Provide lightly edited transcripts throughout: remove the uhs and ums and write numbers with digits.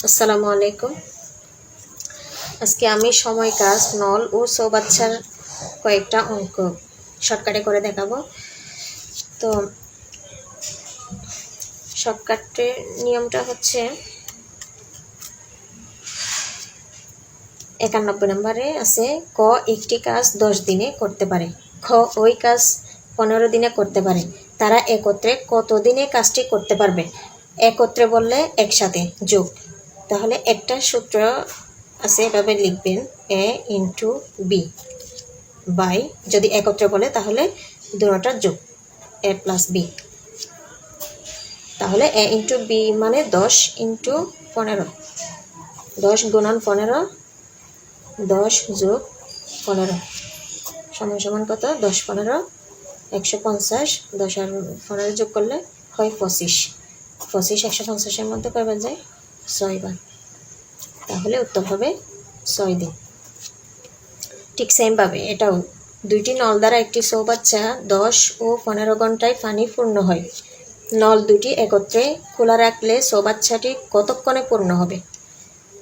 আসসালামু আলাইকুম। আজকে আমি সময়, কাজ, নল ও চৌবাচ্চার কয়েকটা অঙ্ক শর্টকাটে করে দেখাবো। তো শর্টকাটের নিয়মটা হচ্ছে 91 নম্বরে আছে ক একটি কাজ 10 দিনে করতে পারে, খ ওই কাজ 15 দিনে করতে পারে, তারা একত্রে কত দিনে কাজটি করতে পারবে। একত্রে বললে একসাথে, যোগ। তাহলে একটা সূত্র আছে, এভাবে লিখবেন এ ইন্টু বি বাই, যদি একত্রে বলে তাহলে দুটোটার যোগ, এ প্লাস বি। তাহলে এ ইন্টু বি মানে 10 ইন্টু 15, 10 গুণন 15, 10 যোগ 15 সমান সমান কত? 10 15 150, 10 আর 15 যোগ করলে হয় 25। 25 150-এর মধ্যে কয়বার যায়? 6 বার। তাহলে উত্তর হবে 6 দিন। ঠিক সেমভাবে এটাও, দুইটি নল দ্বারা একটি চৌবাচ্চা 10 ও 15 ঘন্টায় পানি পূর্ণ হয়। নল দুটি একত্রে খোলা রাখলে চৌবাচ্চাটি কতক্ষণে পূর্ণ হবে?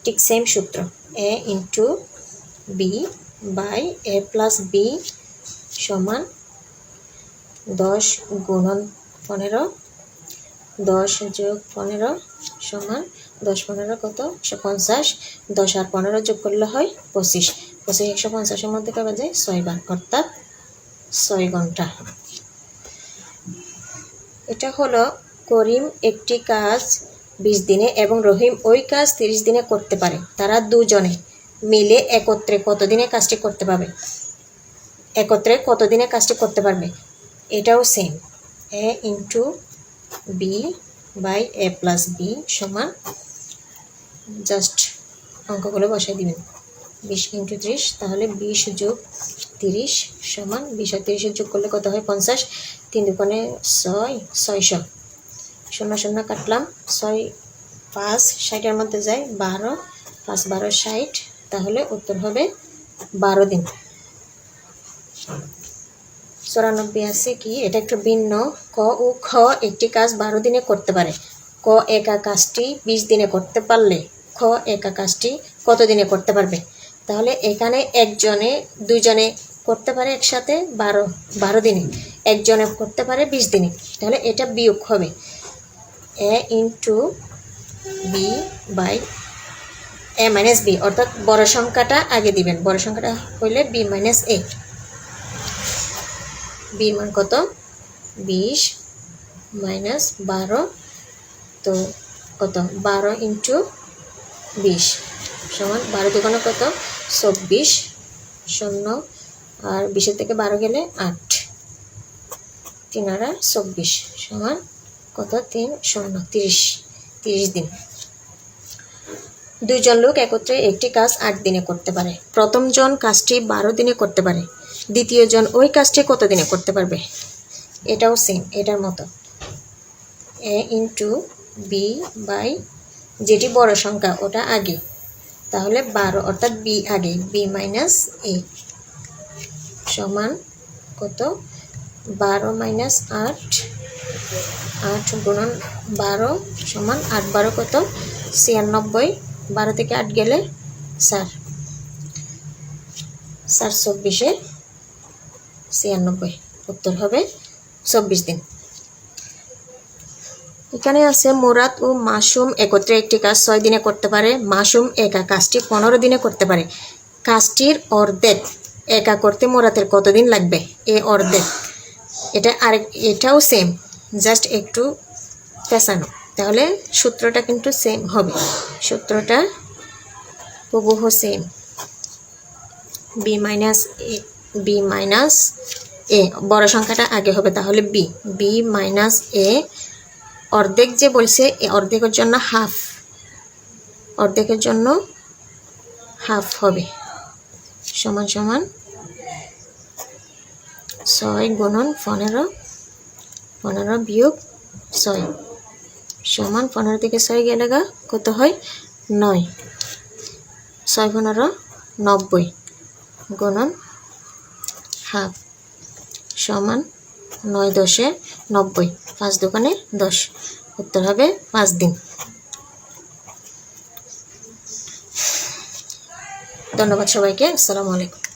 ঠিক সেম সূত্র, A into B by A plus B সমান 10 গুণন 15, 10 যোগ 15 সমান 10 15 কত? 150, 10 আর 15 যোগ করলে হয় 25। 25 150-এর মধ্যে কয়বার যায়? 6 বার, অর্থাৎ 6 ঘন্টা। এটা হলো করিম একটি কাজ 20 দিনে এবং রহিম ওই কাজ 30 দিনে করতে পারে, তারা দুজনে মিলে একত্রে কত দিনে কাজটি করতে পারবে। একত্রে কত দিনে কাজটি করতে পারবে, এটাও same, A into B by A plus B সমান, জাস্ট অঙ্কগুলো বসাই দিবেন, 20 ইন্টু 30, তাহলে 20 যোগ 30 সমান 20 আর 30 যোগ করলে কত হয়? 50, 3 দুগুণে 6, 600, 0 0 কাটলাম, 6 5 60-এর মধ্যে যায় 12, 5 12 60, তাহলে উত্তর হবে 12 দিন। 94 আছে কি, এটা একটু ভিন্ন। ক ও খ একটি কাজ 12 দিনে করতে পারে, ক একা কাজটি 20 দিনে করতে পারলে খ একা কাজটি কত দিনে করতে পারবে। তাহলে এখানে একজনে দুজনে করতে পারে একসাথে 12 দিনে, একজনে করতে পারে 20 দিনে, তাহলে এটা বিয়োগ হবে, A into B by A minus B, অর্থাৎ বড় সংখ্যাটা আগে দিবেন, বড় সংখ্যাটা হইলে বি মাইনাস এ। বির মান কত? 20 মাইনাস 12, তো কত? 12 ইন্টু 20 সমান 12 দুগুণে কত? 24, 0 আর 20-এর থেকে 12 গেলে 8, 3 আর 24 সমান কত? 3 0 30 দিন। দুইজন লোক একত্রে একটি কাজ 8 দিনে করতে পারে, প্রথম জন কাজটি 12 দিনে করতে পারে, দ্বিতীয় জন ওই কাজটি কত দিনে করতে পারবে। এটাও সেম, এটার মতো, এ ইন্টু বি বাই, যেটি বড় সংখ্যা ওটা আগে, তাহলে 12 অর্থাৎ বি আগে, বি মাইনাস এ সমান কত? 12 মাইনাস 8, 8 গুণন 12 সমান 8 12 কত? 96, 12 থেকে 8 গেলে 4, 4 24-এ 96, উত্তর হবে 24 দিন। এখানে আছে মুরাদ ও মাসুম একত্রে একটি কাজ 6 দিনে করতে পারে, মাসুম একা কাজটি 15 দিনে করতে পারে, কাজটির অর্ধেক একা করতে মুরাদের কতদিন লাগবে? এ অর্ধেক, এটাও সেম, জাস্ট একটু পেঁচানো, তাহলে সূত্রটা কিন্তু সেম হবে, সূত্রটা হুবহু সেম, বি মাইনাস এ, বড় সংখ্যাটা আগে হবে, তাহলে বি মাইনাস এ, অর্ধেক যে বলছে, অর্ধেকের জন্য হাফ, অর্ধেকের জন্য হাফ হবে, সমান সমান 6 গুণন 15, 15 বিয়োগ 6 সমান 15 থেকে 6 গেলে কত হয়? 9, 6 15 90 গুণন হাফ সমান 9 10 90, 5 দুগুণে 10, উত্তর হবে 5 দিন। ধন্যবাদ সবাইকে। আসসালামু আলাইকুম।